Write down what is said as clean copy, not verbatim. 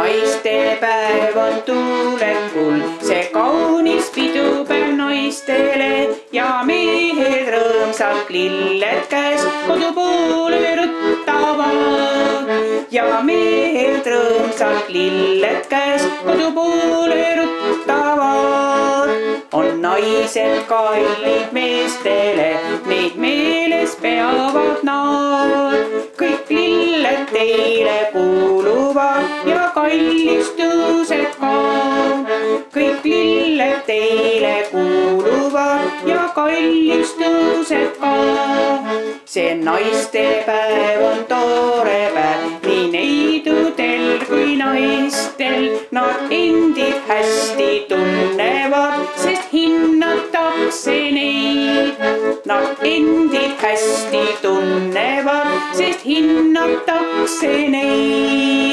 naistepäev on tulekul, see kaunis pidupäev naistele ja mehed rõõmsalt lilled käes kodu poole ruttavad. ja mehed rõõmsalt lilled käes kodu poole ruttavad. on naised kallid meestele, neid meeles peavad nad. kõik lilled teile kuuluvad ja kallistused ka. kõik lilled teile kuuluvad ja kallistused ka. see naistepäev on tore päev nii neidudel kui naistel. Nad endid hästi tunnevad, sest hinnatakse neid. Nad endid hästi tunnevad, sest hinnatakse neid.